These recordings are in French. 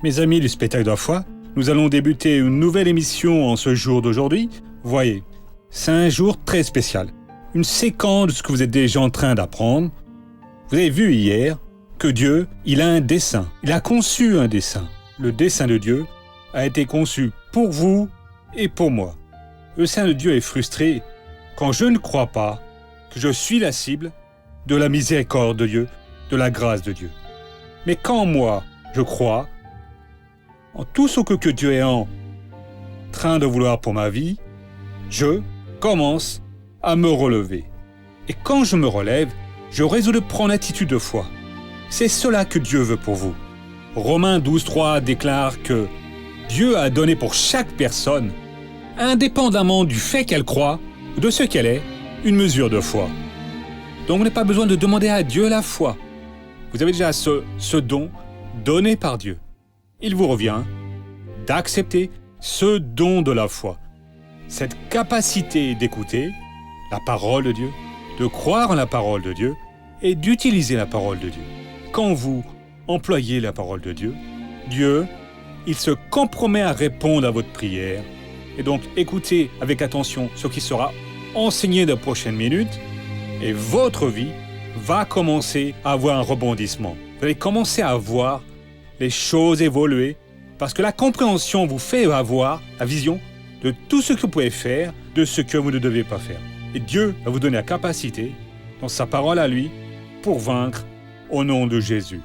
Mes amis du spectacle de la foi, nous allons débuter une nouvelle émission en ce jour d'aujourd'hui. Voyez, c'est un jour très spécial. Une séquence de ce que vous êtes déjà en train d'apprendre. Vous avez vu hier que Dieu, il a un dessein. Il a conçu un dessein. Le dessein de Dieu a été conçu pour vous et pour moi. Le dessein de Dieu est frustré quand je ne crois pas que je suis la cible de la miséricorde de Dieu, de la grâce de Dieu. Mais quand moi, je crois en tout ce que Dieu est en train de vouloir pour ma vie, je commence à me relever. Et quand je me relève, je résous de prendre l'attitude de foi. C'est cela que Dieu veut pour vous. Romains 12.3 déclare que Dieu a donné pour chaque personne, indépendamment du fait qu'elle croit ou de ce qu'elle est, une mesure de foi. Donc, vous n'avez pas besoin de demander à Dieu la foi. Vous avez déjà ce don donné par Dieu. Il vous revient d'accepter ce don de la foi. Cette capacité d'écouter la parole de Dieu, de croire en la parole de Dieu et d'utiliser la parole de Dieu. Quand vous employez la parole de Dieu, Dieu, il se compromet à répondre à votre prière. Et donc, écoutez avec attention ce qui sera enseigné dans les prochaines minutes et votre vie va commencer à avoir un rebondissement. Vous allez commencer à voir les choses évoluer parce que la compréhension vous fait avoir la vision de tout ce que vous pouvez faire, de ce que vous ne devez pas faire. Et Dieu va vous donner la capacité, dans sa parole à lui, pour vaincre au nom de Jésus.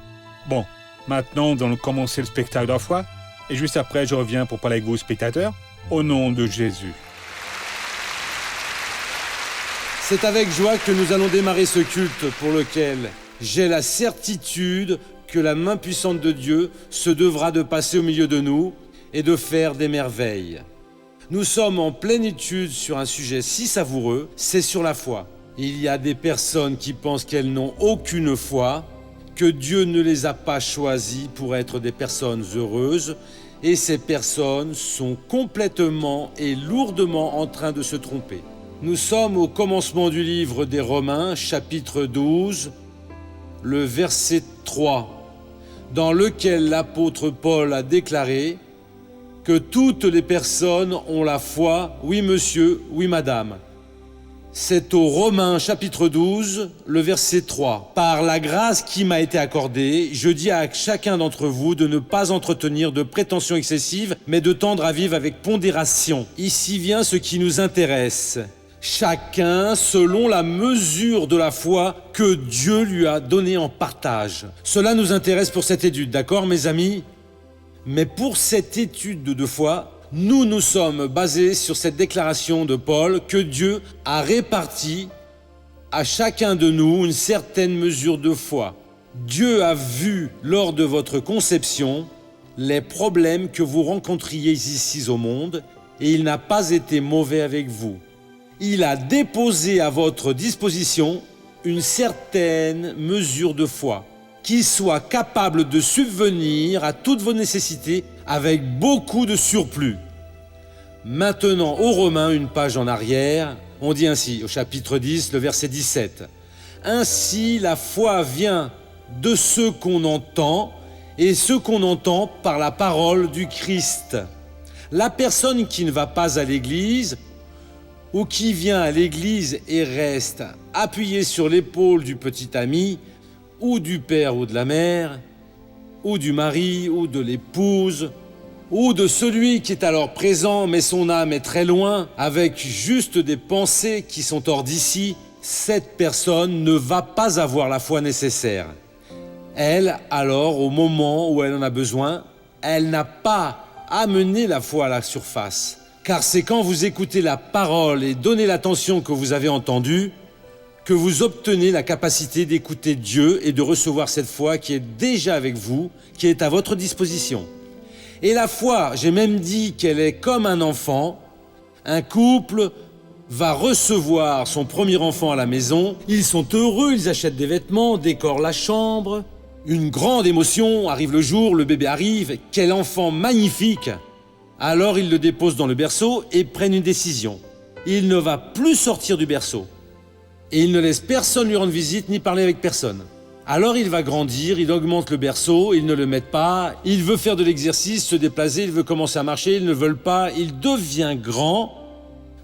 Bon, maintenant nous allons commencer le spectacle de la foi et juste après je reviens pour parler avec vous, spectateurs, au nom de Jésus. C'est avec joie que nous allons démarrer ce culte pour lequel j'ai la certitude que la main puissante de Dieu se devra de passer au milieu de nous et de faire des merveilles. Nous sommes en pleine étude sur un sujet si savoureux, c'est sur la foi. Il y a des personnes qui pensent qu'elles n'ont aucune foi, que Dieu ne les a pas choisies pour être des personnes heureuses, et ces personnes sont complètement et lourdement en train de se tromper. Nous sommes au commencement du livre des Romains, chapitre 12, le verset 3, dans lequel l'apôtre Paul a déclaré que toutes les personnes ont la foi, oui monsieur, oui madame. C'est au Romains chapitre 12, le verset 3. Par la grâce qui m'a été accordée, je dis à chacun d'entre vous de ne pas entretenir de prétentions excessives, mais de tendre à vivre avec pondération. Ici vient ce qui nous intéresse. Chacun selon la mesure de la foi que Dieu lui a donnée en partage. Cela nous intéresse pour cette étude, d'accord mes amis ? Mais pour cette étude de foi, nous sommes basés sur cette déclaration de Paul que Dieu a réparti à chacun de nous une certaine mesure de foi. Dieu a vu lors de votre conception les problèmes que vous rencontriez ici au monde et il n'a pas été mauvais avec vous. Il a déposé à votre disposition une certaine mesure de foi qui soit capable de subvenir à toutes vos nécessités avec beaucoup de surplus. Maintenant, aux Romains, une page en arrière, on dit ainsi, au chapitre 10, le verset 17. « Ainsi, la foi vient de ce qu'on entend, et ce qu'on entend par la parole du Christ. La personne qui ne va pas à l'église, ou qui vient à l'église et reste appuyée sur l'épaule du petit ami, ou du père ou de la mère, ou du mari ou de l'épouse, ou de celui qui est alors présent mais son âme est très loin, avec juste des pensées qui sont hors d'ici, cette personne ne va pas avoir la foi nécessaire. Elle, alors, au moment où elle en a besoin, elle n'a pas amené la foi à la surface. Car c'est quand vous écoutez la parole et donnez l'attention que vous avez entendue, que vous obtenez la capacité d'écouter Dieu et de recevoir cette foi qui est déjà avec vous, qui est à votre disposition. Et la foi, j'ai même dit qu'elle est comme un enfant. Un couple va recevoir son premier enfant à la maison. Ils sont heureux, ils achètent des vêtements, décorent la chambre. Une grande émotion, arrive le jour, le bébé arrive. Quel enfant magnifique! Alors ils le déposent dans le berceau et prennent une décision. Il ne va plus sortir du berceau. Et il ne laisse personne lui rendre visite ni parler avec personne. Alors il va grandir, il augmente le berceau, ils ne le mettent pas, il veut faire de l'exercice, se déplacer, il veut commencer à marcher, ils ne veulent pas, il devient grand.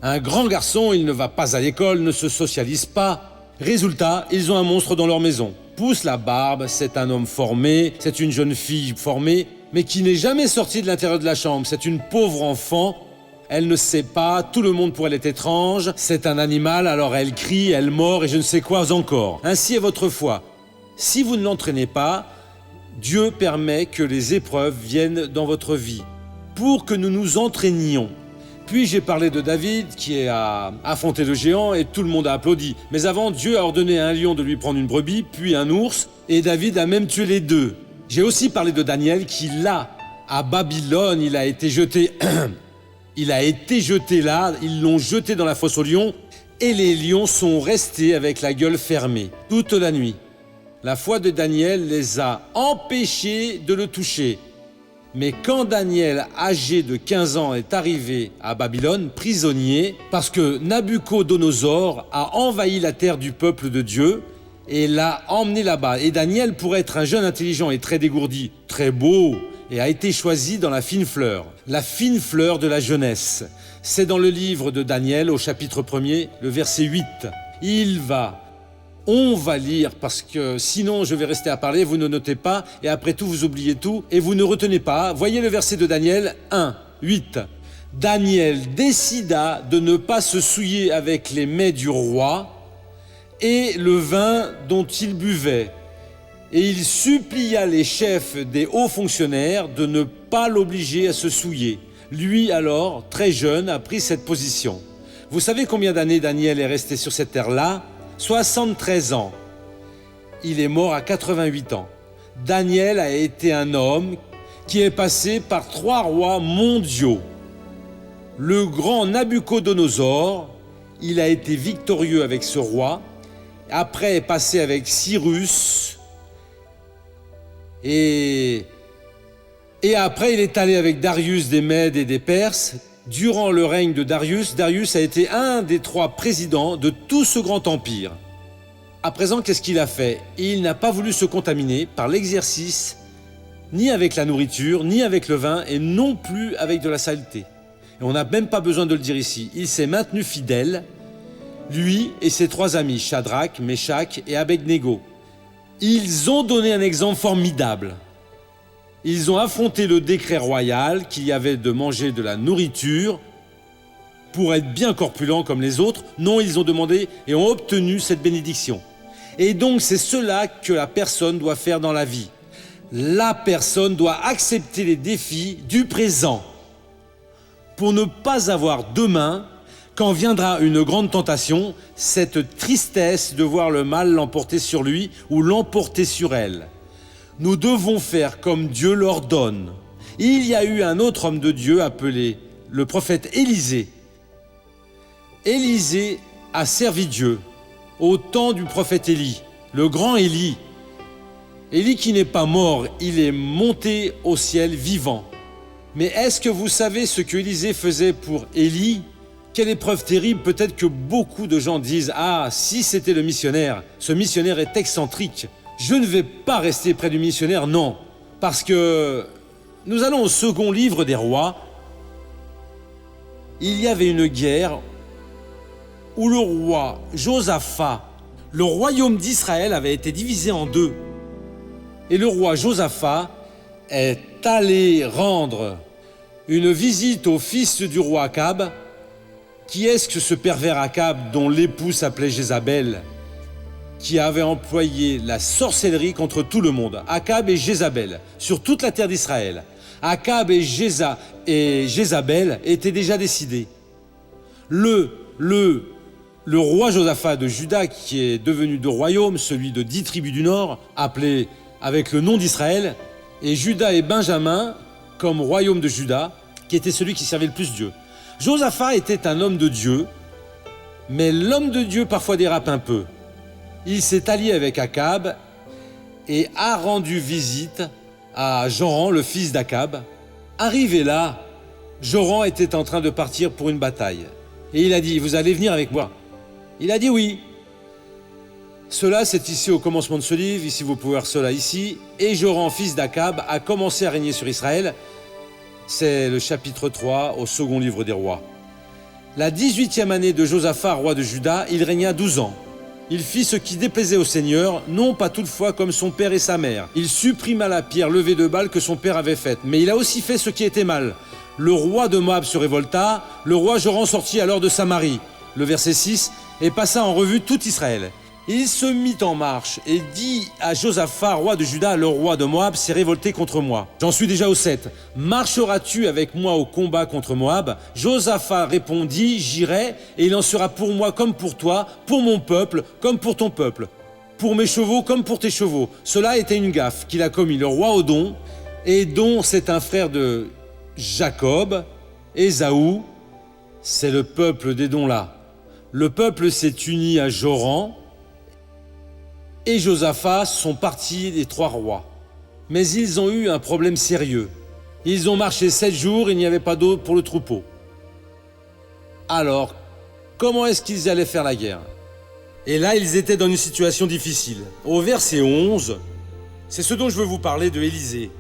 Un grand garçon, il ne va pas à l'école, ne se socialise pas. Résultat, ils ont un monstre dans leur maison. Pousse la barbe, c'est un homme formé, c'est une jeune fille formée, mais qui n'est jamais sortie de l'intérieur de la chambre. C'est une pauvre enfant, elle ne sait pas, tout le monde pour elle est étrange, c'est un animal, alors elle crie, elle mord et je ne sais quoi encore. Ainsi est votre foi. Si vous ne l'entraînez pas, Dieu permet que les épreuves viennent dans votre vie pour que nous nous entraînions. Puis j'ai parlé de David qui a affronté le géant et tout le monde a applaudi. Mais avant, Dieu a ordonné à un lion de lui prendre une brebis, puis un ours, et David a même tué les deux. J'ai aussi parlé de Daniel qui, là, à Babylone, il a été jeté là, ils l'ont jeté dans la fosse aux lions, et les lions sont restés avec la gueule fermée toute la nuit. La foi de Daniel les a empêchés de le toucher. Mais quand Daniel, âgé de 15 ans, est arrivé à Babylone, prisonnier, parce que Nabucodonosor a envahi la terre du peuple de Dieu et l'a emmené là-bas. Et Daniel, pour être un jeune intelligent et très dégourdi, très beau, et a été choisi dans la fine fleur de la jeunesse. C'est dans le livre de Daniel, au chapitre 1er, le verset 8. On va lire, parce que sinon je vais rester à parler, vous ne notez pas, et après tout vous oubliez tout, et vous ne retenez pas. Voyez le verset de Daniel 1, 8. Daniel décida de ne pas se souiller avec les mets du roi et le vin dont il buvait. Et il supplia les chefs des hauts fonctionnaires de ne pas l'obliger à se souiller. Lui alors, très jeune, a pris cette position. Vous savez combien d'années Daniel est resté sur cette terre-là ? 73 ans. Il est mort à 88 ans. Daniel a été un homme qui est passé par 3 rois mondiaux. Le grand Nabucodonosor, il a été victorieux avec ce roi. Après est passé avec Cyrus. Et après il est allé avec Darius des Mèdes et des Perses. Durant le règne de Darius, Darius a été un des 3 présidents de tout ce grand empire. À présent, qu'est-ce qu'il a fait ? Il n'a pas voulu se contaminer par l'exercice, ni avec la nourriture, ni avec le vin, et non plus avec de la saleté. Et on n'a même pas besoin de le dire ici. Il s'est maintenu fidèle, lui et ses 3 amis, Shadrach, Meshach et Abednego. Ils ont donné un exemple formidable. Ils ont affronté le décret royal qu'il y avait de manger de la nourriture pour être bien corpulents comme les autres. Non, ils ont demandé et ont obtenu cette bénédiction. Et donc, c'est cela que la personne doit faire dans la vie. La personne doit accepter les défis du présent pour ne pas avoir demain, quand viendra une grande tentation, cette tristesse de voir le mal l'emporter sur lui ou l'emporter sur elle. Nous devons faire comme Dieu l'ordonne. Il y a eu un autre homme de Dieu appelé le prophète Élisée. Élisée a servi Dieu au temps du prophète Élie, le grand Élie. Élie qui n'est pas mort, il est monté au ciel vivant. Mais est-ce que vous savez ce que Élisée faisait pour Élie ? Quelle épreuve terrible, peut-être que beaucoup de gens disent « Ah, si c'était le missionnaire, ce missionnaire est excentrique ». Je ne vais pas rester près du missionnaire, non, parce que nous allons au second livre des rois. Il y avait une guerre où le roi Josaphat, le royaume d'Israël avait été divisé en 2. Et le roi Josaphat est allé rendre une visite au fils du roi Akab. Qui est-ce que ce pervers Akab dont l'époux s'appelait Jézabel, qui avait employé la sorcellerie contre tout le monde? Akab et Jézabel, sur toute la terre d'Israël. Akab et Jézabel étaient déjà décidés. Le roi Josaphat de Juda, qui est devenu 2 royaumes, celui de 10 tribus du nord, appelé avec le nom d'Israël, et Juda et Benjamin comme royaume de Juda, qui était celui qui servait le plus Dieu. Josaphat était un homme de Dieu, mais l'homme de Dieu parfois dérape un peu. Il s'est allié avec Akab et a rendu visite à Joram, le fils d'Akab. Arrivé là, Joram était en train de partir pour une bataille. Et il a dit « Vous allez venir avec moi ?» Il a dit « Oui ». Cela, c'est ici au commencement de ce livre, ici vous pouvez voir cela ici. Et Joram, fils d'Akab, a commencé à régner sur Israël. C'est le chapitre 3 au second livre des rois. La 18e année de Josaphat, roi de Juda, il régna 12 ans. Il fit ce qui déplaisait au Seigneur, non pas toutefois comme son père et sa mère. Il supprima la pierre levée de Baal que son père avait faite, mais il a aussi fait ce qui était mal. Le roi de Moab se révolta, le roi Joram sortit alors de Samarie, le verset 6, et passa en revue tout Israël. Il se mit en marche et dit à Josaphat, roi de Juda, le roi de Moab s'est révolté contre moi. J'en suis déjà au 7. Marcheras-tu avec moi au combat contre Moab? Josaphat répondit, j'irai, et il en sera pour moi comme pour toi, pour mon peuple comme pour ton peuple, pour mes chevaux comme pour tes chevaux. Cela était une gaffe qu'il a commis le roi Odon. Édon, c'est un frère de Jacob. Ésaü, c'est le peuple d'Édon là. Le peuple s'est uni à Joram, et Josaphat sont partis les 3 rois. Mais ils ont eu un problème sérieux. Ils ont marché 7 jours, il n'y avait pas d'eau pour le troupeau. Alors, comment est-ce qu'ils allaient faire la guerre? Et là, ils étaient dans une situation difficile. Au verset 11, c'est ce dont je veux vous parler de Élisée.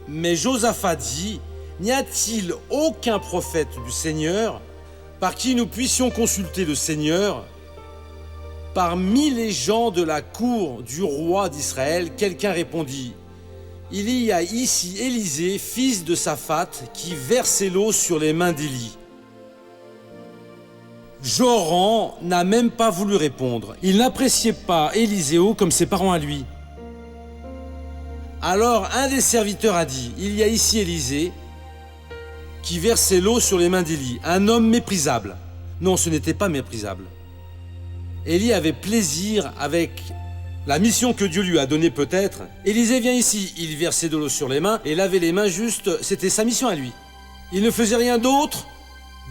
Mais Josaphat dit, n'y a-t-il aucun prophète du Seigneur par qui nous puissions consulter le Seigneur? Parmi les gens de la cour du roi d'Israël, quelqu'un répondit, il y a ici Élisée, fils de Saphat, qui versait l'eau sur les mains d'Élie. Joram n'a même pas voulu répondre. Il n'appréciait pas Élisée comme ses parents à lui. Alors un des serviteurs a dit, il y a ici Élisée, qui versait l'eau sur les mains d'Élie, un homme méprisable. Non, ce n'était pas méprisable. Élie avait plaisir avec la mission que Dieu lui a donnée peut-être. Élisée vient ici, il versait de l'eau sur les mains et lavait les mains juste, c'était sa mission à lui. Il ne faisait rien d'autre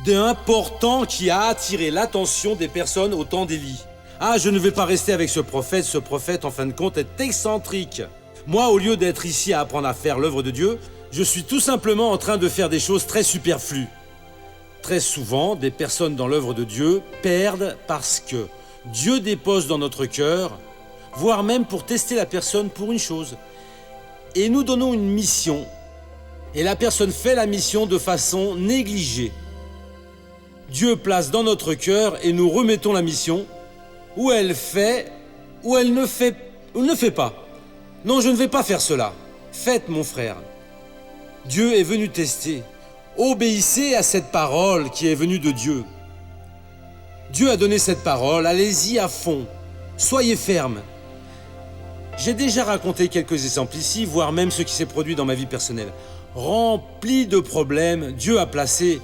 d'important qui a attiré l'attention des personnes au temps d'Élie. Ah, je ne vais pas rester avec ce prophète en fin de compte est excentrique. Moi, au lieu d'être ici à apprendre à faire l'œuvre de Dieu, je suis tout simplement en train de faire des choses très superflues. Très souvent, des personnes dans l'œuvre de Dieu perdent parce que Dieu dépose dans notre cœur, voire même pour tester la personne pour une chose. Et nous donnons une mission, et la personne fait la mission de façon négligée. Dieu place dans notre cœur et nous remettons la mission, ou elle fait, ou elle ne fait pas. Non, je ne vais pas faire cela. Faites, mon frère. Dieu est venu tester. Obéissez à cette parole qui est venue de Dieu. Dieu a donné cette parole, allez-y à fond, soyez ferme. J'ai déjà raconté quelques exemples ici, voire même ce qui s'est produit dans ma vie personnelle. Rempli de problèmes, Dieu a placé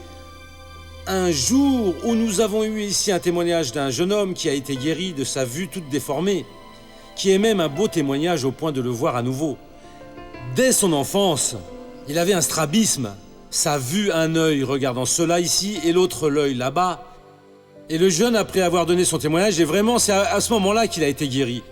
un jour où nous avons eu ici un témoignage d'un jeune homme qui a été guéri de sa vue toute déformée, qui est même un beau témoignage au point de le voir à nouveau. Dès son enfance, il avait un strabisme, sa vue, un œil regardant cela ici et l'autre l'œil là-bas. Et le jeune, après avoir donné son témoignage, et vraiment c'est à ce moment-là qu'il a été guéri.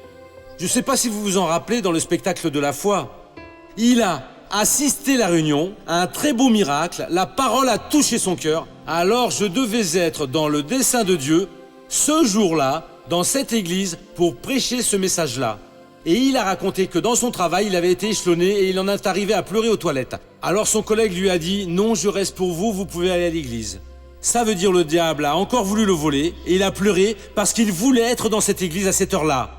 Je ne sais pas si vous vous en rappelez dans le spectacle de la foi. Il a assisté à la réunion, à un très beau miracle, la parole a touché son cœur. Alors je devais être dans le dessein de Dieu, ce jour-là, dans cette église, pour prêcher ce message-là. Et il a raconté que dans son travail, il avait été échelonné et il en est arrivé à pleurer aux toilettes. Alors son collègue lui a dit « Non, je reste pour vous, vous pouvez aller à l'église ». Ça veut dire le diable a encore voulu le voler et il a pleuré parce qu'il voulait être dans cette église à cette heure-là.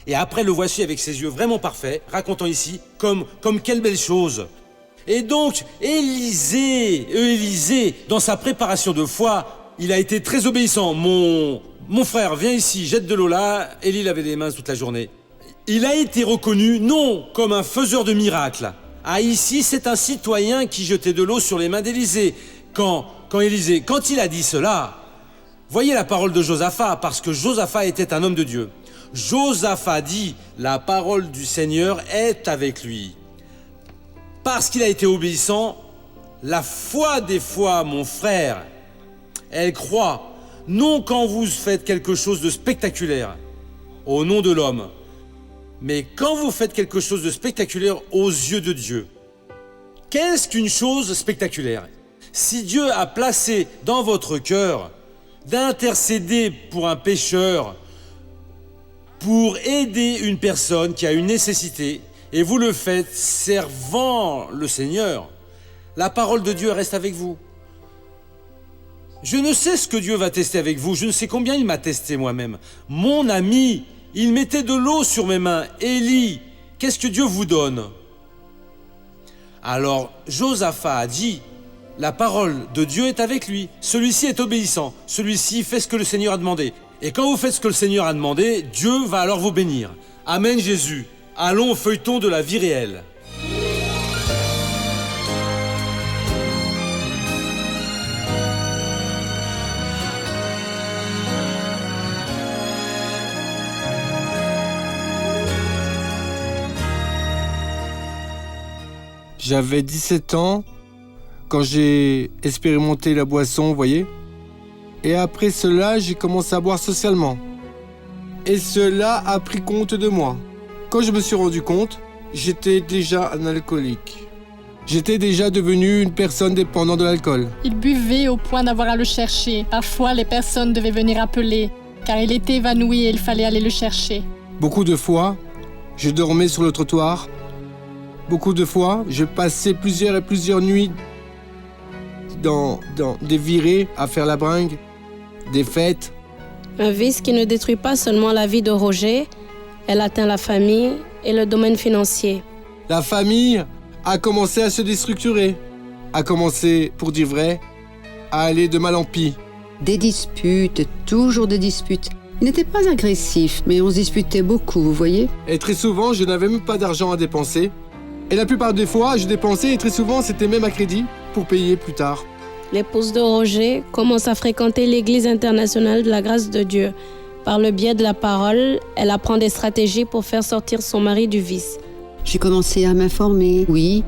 Et après le voici avec ses yeux vraiment parfaits, racontant ici comme quelle belle chose. Et donc Élisée, dans sa préparation de foi, il a été très obéissant. Mon frère, viens ici, jette de l'eau là. Élie lavait les mains toute la journée. Il a été reconnu non comme un faiseur de miracles. Ah, ici, c'est un citoyen qui jetait de l'eau sur les mains d'Élisée. Quand il a dit cela, voyez la parole de Josaphat, parce que Josaphat était un homme de Dieu. Josaphat dit, la parole du Seigneur est avec lui. Parce qu'il a été obéissant, la foi des fois, mon frère, elle croit, non quand vous faites quelque chose de spectaculaire, au nom de l'homme, mais quand vous faites quelque chose de spectaculaire aux yeux de Dieu. Qu'est-ce qu'une chose spectaculaire ? Si Dieu a placé dans votre cœur d'intercéder pour un pécheur, pour aider une personne qui a une nécessité, et vous le faites servant le Seigneur, la parole de Dieu reste avec vous. Je ne sais ce que Dieu va tester avec vous, je ne sais combien il m'a testé moi-même. Mon ami, il mettait de l'eau sur mes mains. Élie, qu'est-ce que Dieu vous donne? Alors, Josaphat a dit, la parole de Dieu est avec lui. Celui-ci est obéissant, celui-ci fait ce que le Seigneur a demandé. Et quand vous faites ce que le Seigneur a demandé, Dieu va alors vous bénir. Amen Jésus. Allons au feuilleton de la vie réelle. J'avais 17 ans quand j'ai expérimenté la boisson, vous voyez. Et après cela, j'ai commencé à boire socialement. Et cela a pris compte de moi. Quand je me suis rendu compte, j'étais déjà un alcoolique. J'étais déjà devenu une personne dépendante de l'alcool. Il buvait au point d'avoir à le chercher. Parfois, les personnes devaient venir appeler, car il était évanoui et il fallait aller le chercher. Beaucoup de fois, je dormais sur le trottoir. Beaucoup de fois, je passais plusieurs nuits dans des virées à faire la bringue, des fêtes. Un vice qui ne détruit pas seulement la vie de Roger, elle atteint la famille et le domaine financier. La famille a commencé à se déstructurer, a commencé, pour dire vrai, à aller de mal en pis. Des disputes, toujours des disputes. Il n'était pas agressif, mais on se disputait beaucoup, vous voyez. Et très souvent, je n'avais même pas d'argent à dépenser. Et la plupart des fois, je dépensais et très souvent, c'était même à crédit pour payer plus tard. L'épouse de Roger commence à fréquenter l'Église internationale de la grâce de Dieu. Par le biais de la parole, elle apprend des stratégies pour faire sortir son mari du vice. J'ai commencé à m'informer, oui,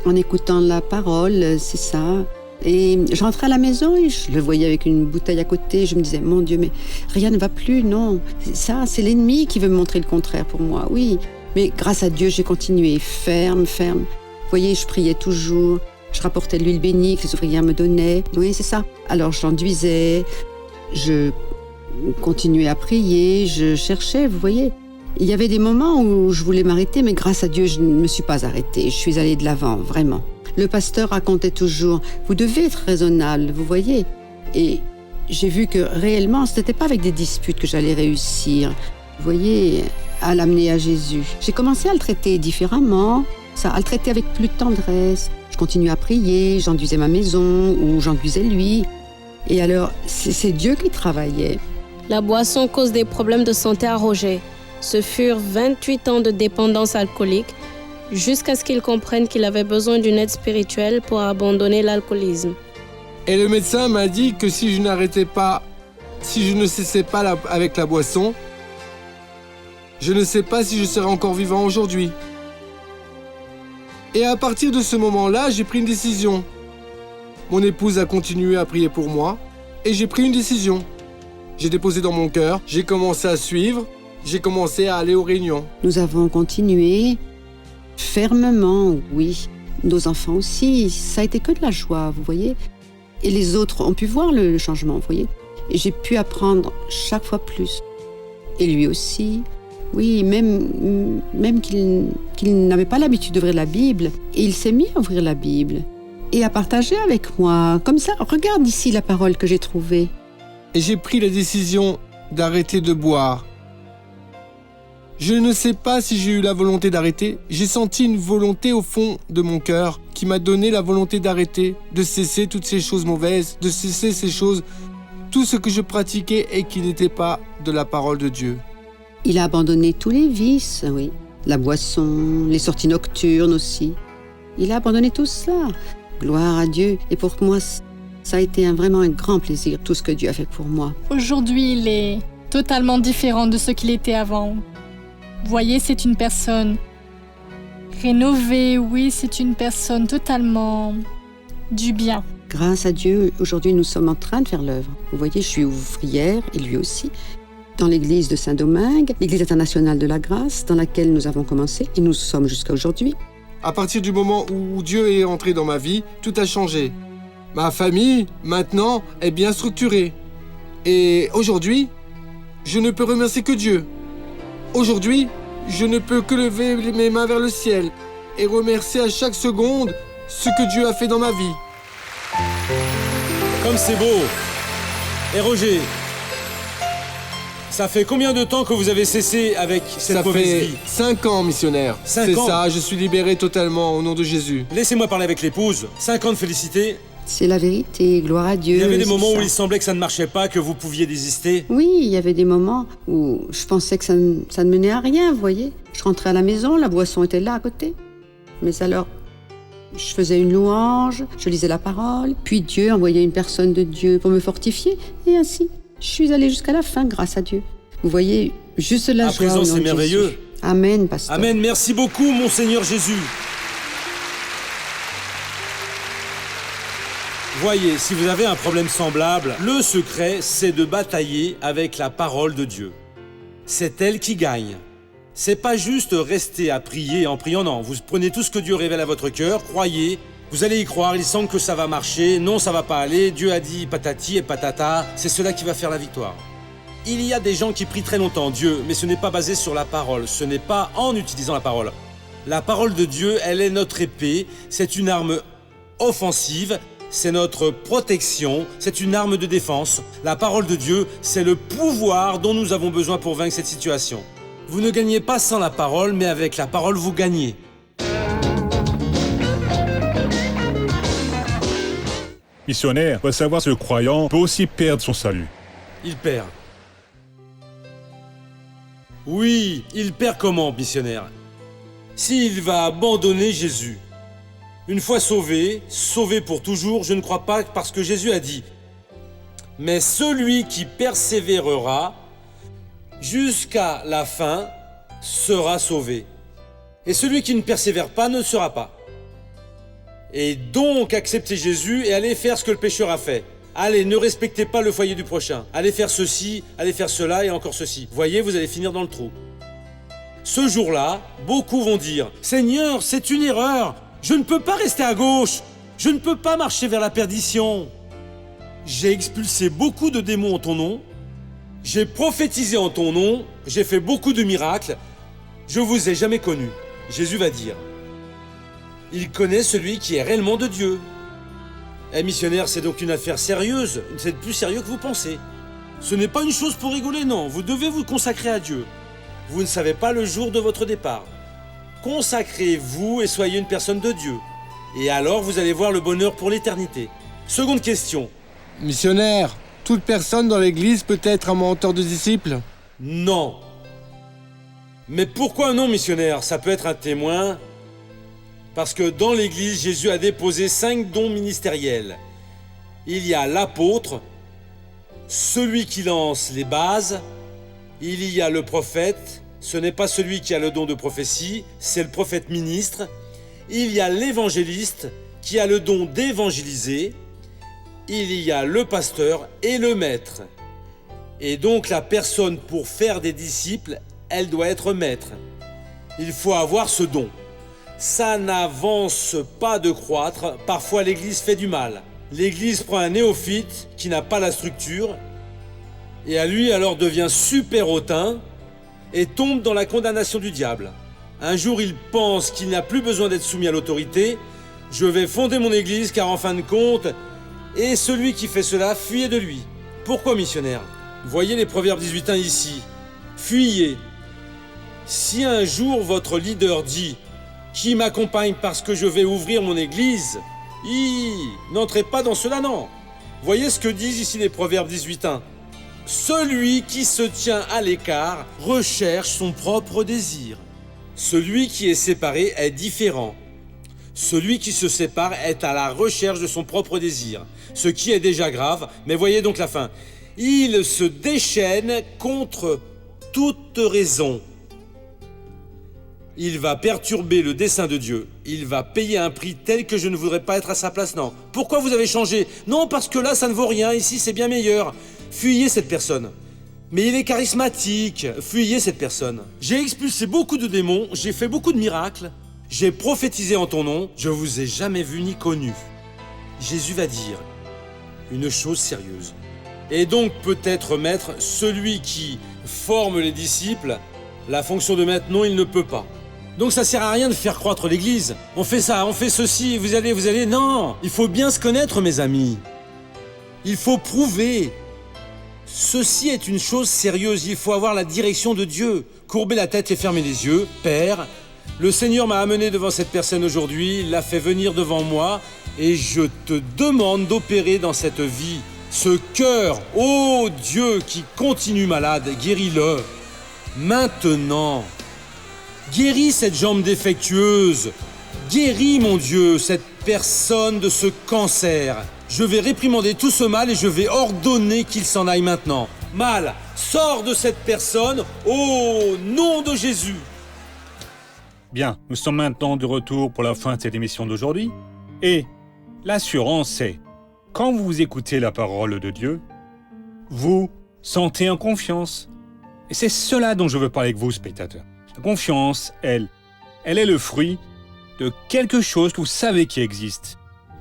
en écoutant la parole, c'est ça. Et je rentrais à la maison et je le voyais avec une bouteille à côté. Je me disais, mon Dieu, mais rien ne va plus, non. Ça, c'est l'ennemi qui veut me montrer le contraire pour moi, oui. Mais grâce à Dieu, j'ai continué, ferme. Vous voyez, je priais toujours. Je rapportais l'huile bénie que les ouvrières me donnaient. Oui, c'est ça. Alors, j'enduisais, je continuais à prier, je cherchais, vous voyez. Il y avait des moments où je voulais m'arrêter, mais grâce à Dieu, je ne me suis pas arrêtée. Je suis allée de l'avant, vraiment. Le pasteur racontait toujours, vous devez être raisonnable, vous voyez. Et j'ai vu que réellement, ce n'était pas avec des disputes que j'allais réussir. Vous voyez, à l'amener à Jésus. J'ai commencé à le traiter différemment, à le traiter avec plus de tendresse. Je continuais à prier, j'enduisais ma maison ou j'enduisais lui. Et alors, c'est Dieu qui travaillait. La boisson cause des problèmes de santé à Roger. Ce furent 28 ans de dépendance alcoolique, jusqu'à ce qu'il comprenne qu'il avait besoin d'une aide spirituelle pour abandonner l'alcoolisme. Et le médecin m'a dit que si je n'arrêtais pas, si je ne cessais pas avec la boisson, je ne sais pas si je serais encore vivant aujourd'hui. Et à partir de ce moment-là, j'ai pris une décision. Mon épouse a continué à prier pour moi et j'ai pris une décision. J'ai déposé dans mon cœur, j'ai commencé à suivre, j'ai commencé à aller aux réunions. Nous avons continué fermement, oui. Nos enfants aussi, ça a été que de la joie, vous voyez. Et les autres ont pu voir le changement, vous voyez. Et j'ai pu apprendre chaque fois plus. Et lui aussi. Oui, même qu'il n'avait pas l'habitude d'ouvrir la Bible. Et il s'est mis à ouvrir la Bible et à partager avec moi. Comme ça, regarde ici la parole que j'ai trouvée. Et j'ai pris la décision d'arrêter de boire. Je ne sais pas si j'ai eu la volonté d'arrêter. J'ai senti une volonté au fond de mon cœur qui m'a donné la volonté d'arrêter, de cesser toutes ces choses mauvaises, de cesser ces choses, tout ce que je pratiquais et qui n'était pas de la parole de Dieu. Il a abandonné tous les vices, oui. La boisson, les sorties nocturnes aussi. Il a abandonné tout ça. Gloire à Dieu. Et pour moi, ça a été vraiment un grand plaisir, tout ce que Dieu a fait pour moi. Aujourd'hui, il est totalement différent de ce qu'il était avant. Vous voyez, c'est une personne rénovée, oui, c'est une personne totalement du bien. Grâce à Dieu, aujourd'hui, nous sommes en train de faire l'œuvre. Vous voyez, je suis ouvrière, et lui aussi, dans l'église de Saint-Domingue, l'église internationale de la grâce, dans laquelle nous avons commencé, et nous sommes jusqu'à aujourd'hui. À partir du moment où Dieu est entré dans ma vie, tout a changé. Ma famille, maintenant, est bien structurée. Et aujourd'hui, je ne peux remercier que Dieu. Aujourd'hui, je ne peux que lever mes mains vers le ciel et remercier à chaque seconde ce que Dieu a fait dans ma vie. Comme c'est beau. Et Roger, ça fait combien de temps que vous avez cessé avec cette Ça mauvaise fait vie? 5 ans, missionnaire. 5 C'est ans. ça, je suis libéré totalement au nom de Jésus. Laissez-moi parler avec l'épouse. 5 ans de félicité. C'est la vérité, gloire à Dieu. Il y avait des c'est moments où ça. il semblait que ça ne marchait pas, que vous pouviez désister. Oui, il y avait des moments où je pensais que ça ne menait à rien, vous voyez. Je rentrais à la maison, la boisson était là à côté. Mais alors, je faisais une louange, je lisais la parole, puis Dieu envoyait une personne de Dieu pour me fortifier, et ainsi, je suis allée jusqu'à la fin grâce à Dieu. Vous voyez, juste la À joie présent, au nom c'est de merveilleux. Jésus. Amen, pasteur. Amen. Merci beaucoup, mon Seigneur Jésus. Voyez, si vous avez un problème semblable, le secret, c'est de batailler avec la parole de Dieu. C'est elle qui gagne. C'est pas juste rester à prier en priant, non. Vous prenez tout ce que Dieu révèle à votre cœur, croyez, vous allez y croire, il semble que ça va marcher, non, ça va pas aller, Dieu a dit patati et patata, c'est cela qui va faire la victoire. Il y a des gens qui prient très longtemps Dieu, mais ce n'est pas basé sur la parole, ce n'est pas en utilisant la parole. La parole de Dieu, elle est notre épée, c'est une arme offensive, c'est notre protection, c'est une arme de défense. La parole de Dieu, c'est le pouvoir dont nous avons besoin pour vaincre cette situation. Vous ne gagnez pas sans la parole, mais avec la parole, vous gagnez. Missionnaire, faut savoir que le croyant peut aussi perdre son salut. Il perd. Oui, il perd comment, missionnaire? S'il va abandonner Jésus. Une fois sauvé, sauvé pour toujours, je ne crois pas parce que Jésus a dit « Mais celui qui persévérera jusqu'à la fin sera sauvé. Et celui qui ne persévère pas ne sera pas. » Et donc, acceptez Jésus et allez faire ce que le pécheur a fait. Allez, ne respectez pas le foyer du prochain. Allez faire ceci, allez faire cela et encore ceci. Voyez, vous allez finir dans le trou. Ce jour-là, beaucoup vont dire « Seigneur, c'est une erreur. Je ne peux pas rester à gauche. Je ne peux pas marcher vers la perdition. J'ai expulsé beaucoup de démons en ton nom. J'ai prophétisé en ton nom. J'ai fait beaucoup de miracles. Je vous ai jamais connu. » Jésus va dire. Il connaît celui qui est réellement de Dieu. Eh missionnaire, c'est donc une affaire sérieuse. C'est plus sérieux que vous pensez. Ce n'est pas une chose pour rigoler, non. Vous devez vous consacrer à Dieu. Vous ne savez pas le jour de votre départ. Consacrez-vous et soyez une personne de Dieu. Et alors, vous allez voir le bonheur pour l'éternité. Seconde question. Missionnaire, toute personne dans l'église peut être un mentor de disciples? Non. Mais pourquoi non, missionnaire? Ça peut être un témoin. Parce que dans l'église, Jésus a déposé 5 dons ministériels. Il y a l'apôtre, celui qui lance les bases. Il y a le prophète. Ce n'est pas celui qui a le don de prophétie, c'est le prophète ministre. Il y a l'évangéliste qui a le don d'évangéliser. Il y a le pasteur et le maître. Et donc la personne pour faire des disciples, elle doit être maître. Il faut avoir ce don. Ça n'avance pas de croître, parfois l'Église fait du mal. L'Église prend un néophyte qui n'a pas la structure, et à lui alors devient super hautain, et tombe dans la condamnation du diable. Un jour, il pense qu'il n'a plus besoin d'être soumis à l'autorité. Je vais fonder mon église car en fin de compte, et celui qui fait cela, fuyez de lui. Pourquoi, missionnaire? Voyez les Proverbes 18.1 ici. Fuyez. Si un jour votre leader dit « Qui m'accompagne parce que je vais ouvrir mon église ?» N'entrez pas dans cela, non. Voyez ce que disent ici les Proverbes 18.1. Celui qui se tient à l'écart recherche son propre désir. Celui qui est séparé est différent. Celui qui se sépare est à la recherche de son propre désir, ce qui est déjà grave, mais voyez donc la fin. Il se déchaîne contre toute raison. Il va perturber le dessein de Dieu. Il va payer un prix tel que je ne voudrais pas être à sa place, non. Pourquoi vous avez changé? Non, parce que là, ça ne vaut rien. Ici, c'est bien meilleur. Fuyez cette personne. Mais il est charismatique. Fuyez cette personne. J'ai expulsé beaucoup de démons. J'ai fait beaucoup de miracles. J'ai prophétisé en ton nom. Je vous ai jamais vu ni connu. Jésus va dire une chose sérieuse. Et donc peut-être maître celui qui forme les disciples, la fonction de maître, non, il ne peut pas. Donc ça sert à rien de faire croître l'Église. On fait ça, on fait ceci, vous allez... Non, il faut bien se connaître, mes amis. Il faut prouver. Ceci est une chose sérieuse, il faut avoir la direction de Dieu. Courber la tête et fermer les yeux. Père, le Seigneur m'a amené devant cette personne aujourd'hui, l'a fait venir devant moi, et je te demande d'opérer dans cette vie. Ce cœur, ô Dieu, qui continue malade, guéris-le. Maintenant. Guéris cette jambe défectueuse. Guéris, mon Dieu, cette personne de ce cancer. Je vais réprimander tout ce mal et je vais ordonner qu'il s'en aille maintenant. Mal, sors de cette personne au nom de Jésus. Bien, nous sommes maintenant de retour pour la fin de cette émission d'aujourd'hui. Et l'assurance, c'est, quand vous écoutez la parole de Dieu, vous sentez en confiance. Et c'est cela dont je veux parler avec vous, spectateurs. La confiance, elle est le fruit de quelque chose que vous savez qui existe.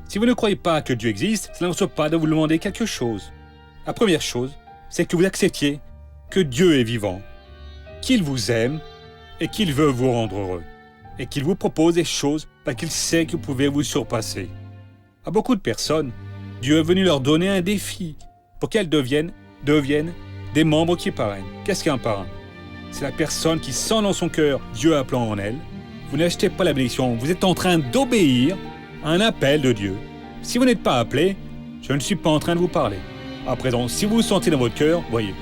Si vous ne croyez pas que Dieu existe, cela ne reçoit pas de vous demander quelque chose. La première chose, c'est que vous acceptiez que Dieu est vivant, qu'il vous aime et qu'il veut vous rendre heureux. Et qu'il vous propose des choses parce qu'il sait que vous pouvez vous surpasser. À beaucoup de personnes, Dieu est venu leur donner un défi pour qu'elles deviennent des membres qui parrainent. Qu'est-ce qu'un parrain ? C'est la personne qui sent dans son cœur Dieu appelant en elle. Vous n'achetez pas la bénédiction, vous êtes en train d'obéir à un appel de Dieu. Si vous n'êtes pas appelé, je ne suis pas en train de vous parler. À présent, si vous vous sentez dans votre cœur, voyez,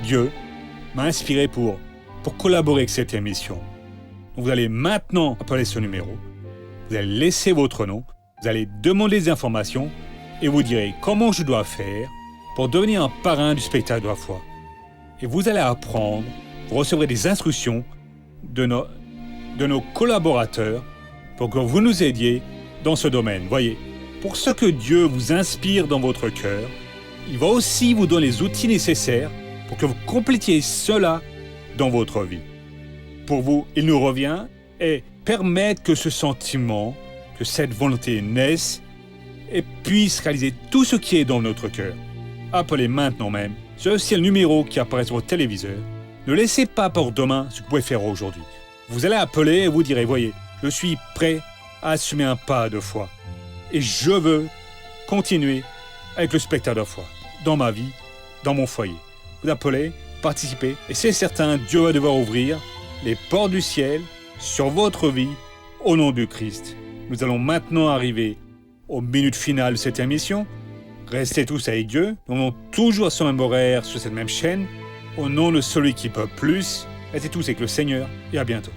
Dieu m'a inspiré pour collaborer avec cette émission. Donc vous allez maintenant appeler ce numéro, vous allez laisser votre nom, vous allez demander des informations et vous direz comment je dois faire pour devenir un parrain du spectacle de la foi. Et vous allez apprendre, vous recevrez des instructions de nos collaborateurs pour que vous nous aidiez dans ce domaine. Voyez, pour ce que Dieu vous inspire dans votre cœur, il va aussi vous donner les outils nécessaires pour que vous complétiez cela dans votre vie. Pour vous, il nous revient et permettre que ce sentiment, que cette volonté naisse et puisse réaliser tout ce qui est dans notre cœur. Appelez maintenant même. C'est aussi le numéro qui apparaît sur votre téléviseur. Ne laissez pas pour demain ce que vous pouvez faire aujourd'hui. Vous allez appeler et vous direz, voyez, je suis prêt à assumer un pas de foi. Et je veux continuer avec le spectacle de foi, dans ma vie, dans mon foyer. Vous appelez, participez, et c'est certain, Dieu va devoir ouvrir les portes du ciel sur votre vie au nom du Christ. Nous allons maintenant arriver aux minutes finales de cette émission. Restez tous avec Dieu. Nous allons toujours à ce même horaire sur cette même chaîne. Au nom de celui qui peut plus, restez tous avec le Seigneur et à bientôt.